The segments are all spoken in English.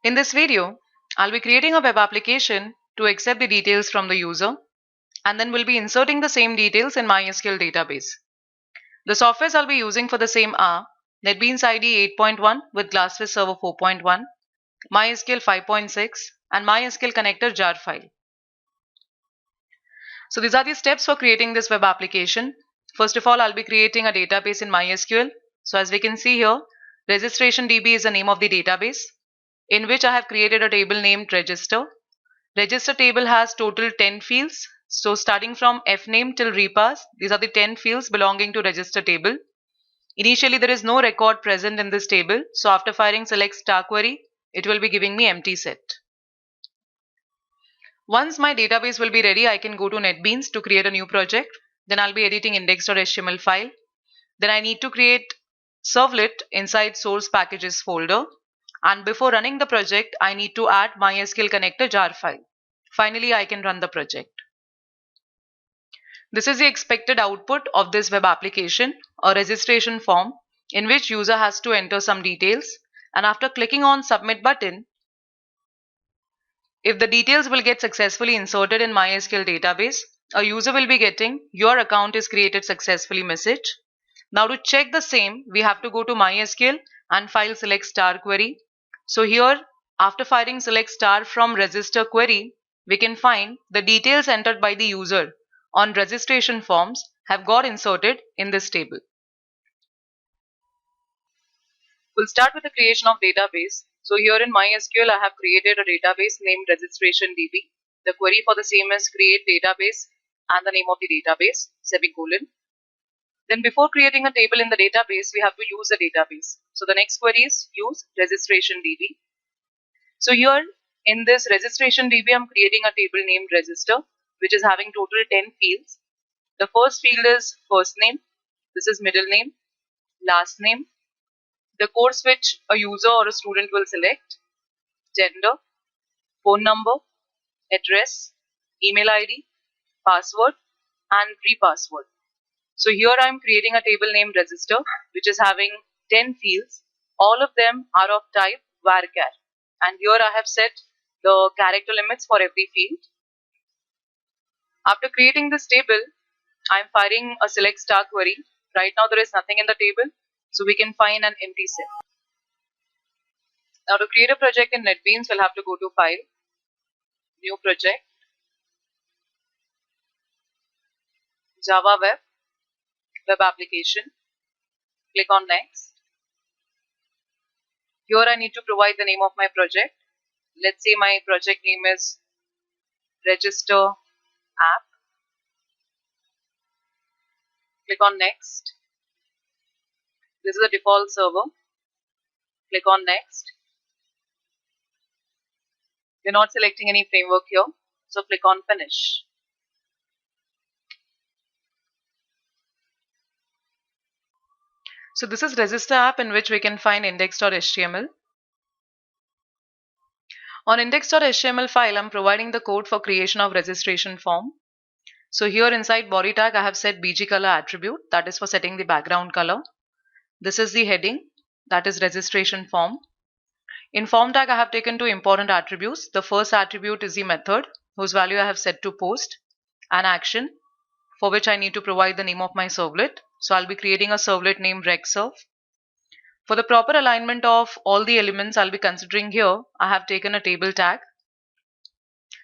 In this video, I'll be creating a web application to accept the details from the user, and then we'll be inserting the same details in MySQL database. The softwares I'll be using for the same are NetBeans IDE 8.1 with GlassFish Server 4.1, MySQL 5.6, and MySQL Connector jar file. So these are the steps for creating this web application. First of all, I'll be creating a database in MySQL. So as we can see here, registration DB is the name of the database, in which I have created a table named register. Register table has total 10 fields. So starting from fname till repass, these are the 10 fields belonging to register table. Initially there is no record present in this table. So after firing select star query, it will be giving me empty set. Once my database will be ready, I can go to NetBeans to create a new project. Then I'll be editing index.html file. Then I need to create servlet inside source packages folder. And before running the project, I need to add MySQL connector jar file. Finally, I can run the project. This is the expected output of this web application, a registration form in which user has to enter some details, and after clicking on submit button, if the details will get successfully inserted in MySQL database, a user will be getting your account is created successfully message. Now to check the same, we have to go to MySQL and file select star query. So here, after firing select star from register query, we can find the details entered by the user on registration forms have got inserted in this table. We'll start with the creation of database. So here in MySQL, I have created a database named registration DB. The query for the same is create database and the name of the database, semicolon. Then before creating a table in the database, we have to use the database. So the next query is use registration DB. So here in this registration DB, I'm creating a table named register, which is having total 10 fields. The first field is first name. This is middle name, last name, the course which a user or a student will select, gender, phone number, address, email ID, password, and repassword. So here I am creating a table named register, which is having 10 fields. All of them are of type varchar. And here I have set the character limits for every field. After creating this table, I am firing a select star query. Right now there is nothing in the table, so we can find an empty set. Now to create a project in NetBeans, we'll have to go to File, New Project, Java Web, Web Application, click on Next. Here I need to provide the name of my project. Let's say my project name is Register App. Click on Next. This is the default server. Click on Next. We're not selecting any framework here, so click on Finish. So this is Register App in which we can find index.html. On index.html file, I'm providing the code for creation of registration form. So here inside body tag, I have set bg color attribute, that is for setting the background color. This is the heading, that is registration form. In form tag, I have taken two important attributes. The first attribute is the method, whose value I have set to post, and action, for which I need to provide the name of my servlet. So I'll be creating a servlet named regserve. For the proper alignment of all the elements I'll be considering here, I have taken a table tag.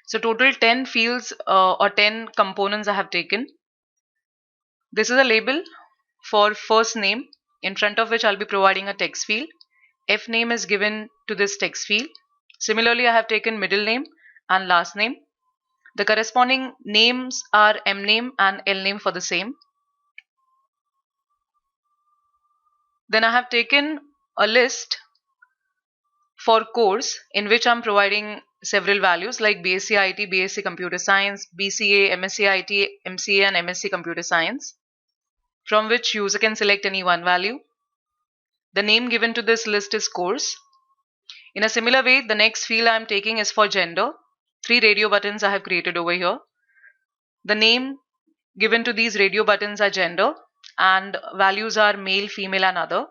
So total 10 fields or 10 components I have taken. This is a label for first name, in front of which I'll be providing a text field. Fname is given to this text field. Similarly, I have taken middle name and last name. The corresponding names are mname and lname for the same. Then I have taken a list for course in which I'm providing several values like BSc IT, BSc Computer Science, BCA, MSc IT, MCA and MSc Computer Science, from which user can select any one value. The name given to this list is course. In a similar way, the next field I am taking is for gender. 3 radio buttons I have created over here. The name given to these radio buttons are gender and values are male, female and other.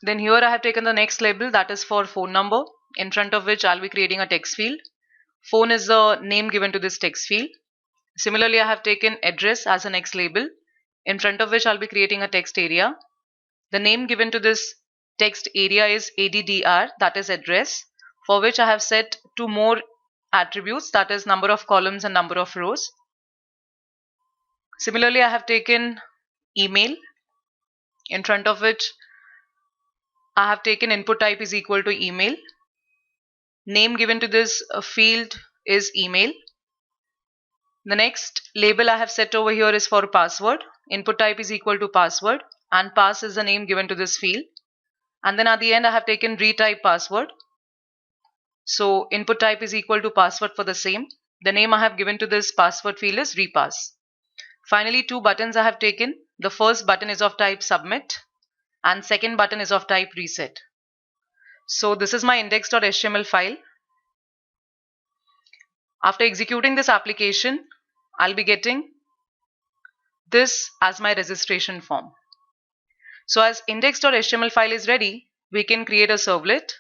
Then here I have taken the next label, that is for phone number, in front of which I'll be creating a text field. Phone is the name given to this text field. Similarly, I have taken address as a next label, in front of which I'll be creating a text area. The name given to this text area is ADDR, that is address, for which I have set two more attributes, that is number of columns and number of rows. Similarly, I have taken email, in front of which I have taken input type is equal to email. Name given to this field is email. The next label I have set over here is for password. Input type is equal to password, and pass is the name given to this field. And then at the end I have taken retype password. So input type is equal to password for the same. The name I have given to this password field is repass. Finally, two buttons I have taken. The first button is of type submit and second button is of type reset. So this is my index.html file. After executing this application, I'll be getting this as my registration form. So as index.html file is ready, we can create a servlet.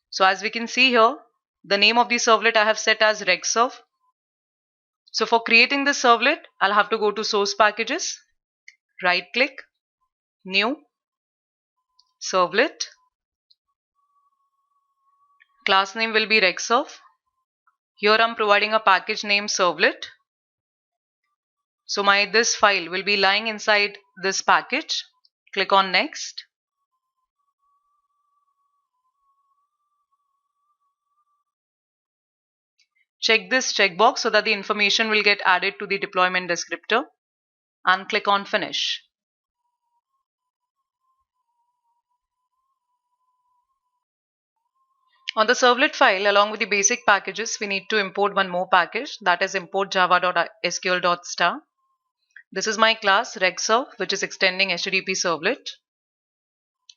So as we can see here, the name of the servlet I have set as regserve. So for creating this servlet, I'll have to go to source packages, right click, new, servlet. Class name will be regserve. Here I'm providing a package name servlet. So this file will be lying inside this package. Click on next. Check this checkbox so that the information will get added to the deployment descriptor and click on finish. On the servlet file, along with the basic packages, we need to import one more package, that is import java.sql.star. This is my class regserve, which is extending HTTP servlet.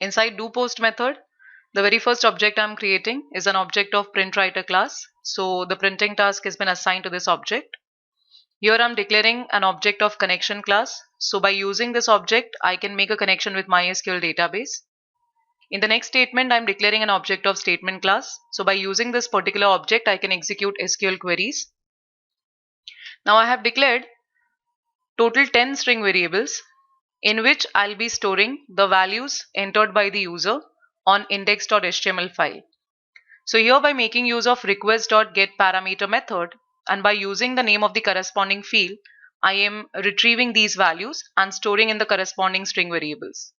Inside doPost method, the very first object I am creating is an object of printWriter class. So the printing task has been assigned to this object. Here I am declaring an object of connection class. So by using this object, I can make a connection with MySQL database. In the next statement, I am declaring an object of statement class. So by using this particular object, I can execute SQL queries. Now I have declared total 10 string variables in which I'll be storing the values entered by the user on index.html file. So here by making use of request.getParameter method and by using the name of the corresponding field, I am retrieving these values and storing in the corresponding string variables.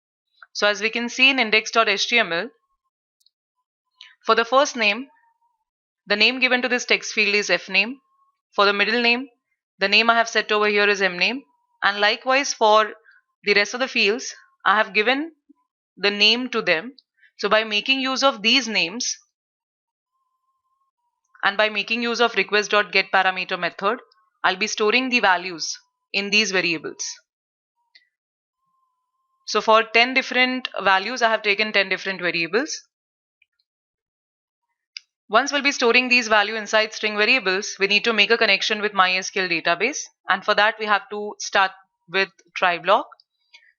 So as we can see in index.html, for the first name, the name given to this text field is fname. For the middle name, the name I have set over here is mname. And likewise for the rest of the fields, I have given the name to them. So by making use of these names and by making use of request.getParameter method, I'll be storing the values in these variables. So for 10 different values, I have taken 10 different variables. Once we'll be storing these values inside string variables, we need to make a connection with MySQL database. And for that, we have to start with try block.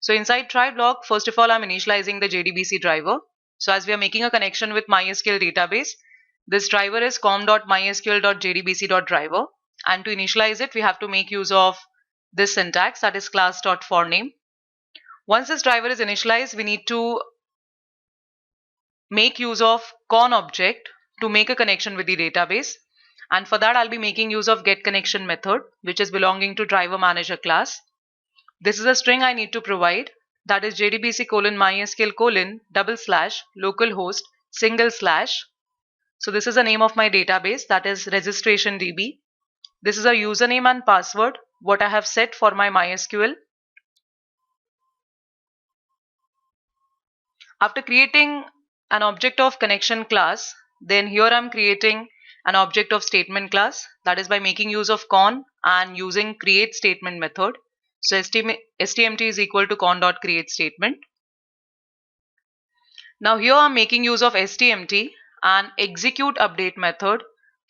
So inside try block, first of all, I'm initializing the JDBC driver. So as we are making a connection with MySQL database, this driver is com.mysql.jdbc.driver. And to initialize it, we have to make use of this syntax, that is class.forName. Once this driver is initialized, we need to make use of con object to make a connection with the database. And for that, I'll be making use of getConnection method, which is belonging to driver manager class. This is a string I need to provide, that is jdbc:/mysql:/localhost//. So this is the name of my database, that is registration DB. This is a username and password, what I have set for my MySQL. After creating an object of connection class, then here I'm creating an object of statement class, that is by making use of con and using create statement method. So stmt is equal to con.create statement. Now here I'm making use of stmt and execute update method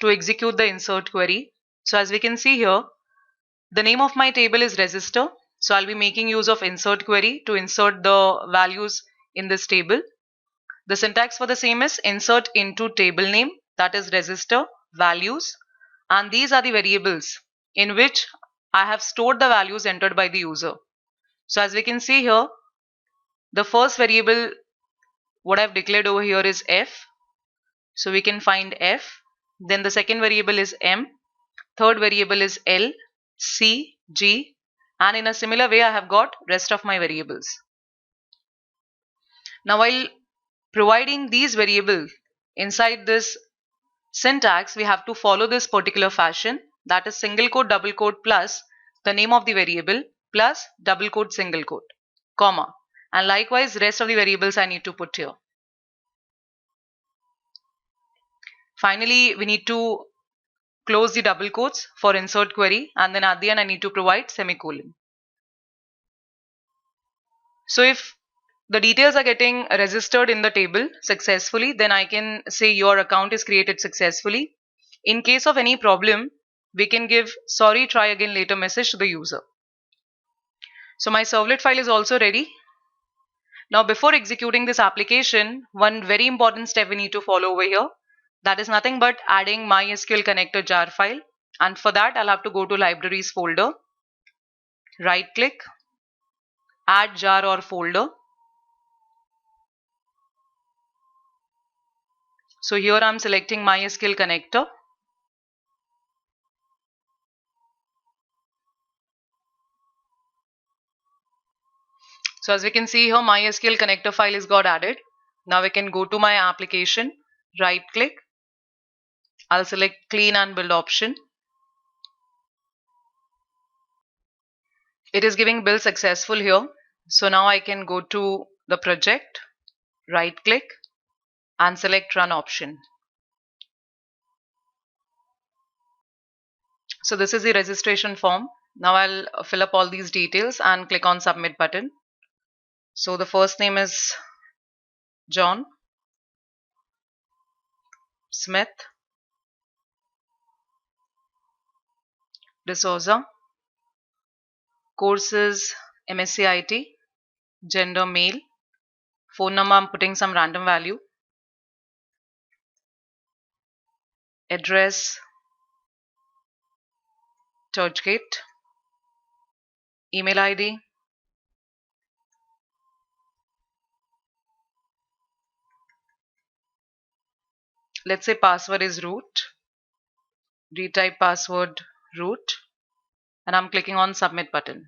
to execute the insert query. So as we can see here, the name of my table is register. So I'll be making use of insert query to insert the values in this table. The syntax for the same is insert into table name, that is register, values, and these are the variables in which I have stored the values entered by the user. So as we can see here, the first variable what I've declared over here is f. So we can find f. Then the second variable is m. Third variable is l, c, g, and in a similar way I have got rest of my variables. Now while providing these variables inside this syntax, we have to follow this particular fashion, that is single quote double quote plus the name of the variable plus double quote single quote comma, and likewise rest of the variables I need to put here. Finally we need to close the double quotes for insert query, and then at the end I need to provide semicolon. So if the details are getting registered in the table successfully, then I can say your account is created successfully. In case of any problem, we can give sorry, try again later message to the user. So my servlet file is also ready. Now before executing this application, one very important step we need to follow over here. That is nothing but adding MySQL connector jar file. And for that I'll have to go to libraries folder, right click, add jar or folder. So here I'm selecting MySQL connector. So as we can see here, MySQL connector file is got added. Now we can go to my application, right click. I'll select clean and build option. It is giving build successful here. So now I can go to the project, right click, and select run option. So this is the registration form. Now I'll fill up all these details and click on submit button. So the first name is John Smith D'Souza, course is MSc IT, gender male, phone number I'm putting some random value, address Churchgate, email ID, let's say password is root, retype password root, and I'm clicking on submit button.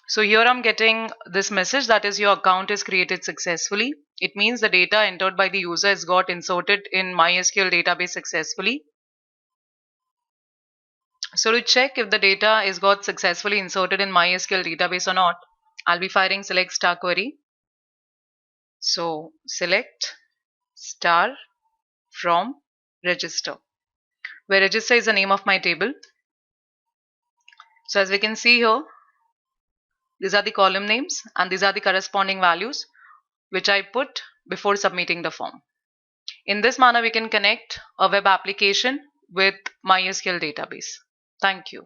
So here I'm getting this message, that is your account is created successfully. It means the data entered by the user has got inserted in MySQL database successfully. So to check if the data is got successfully inserted in MySQL database or not, I'll be firing select star query. So select star from register, where register is the name of my table. So as we can see here, these are the column names and these are the corresponding values which I put before submitting the form. In this manner, we can connect a web application with MySQL database. Thank you.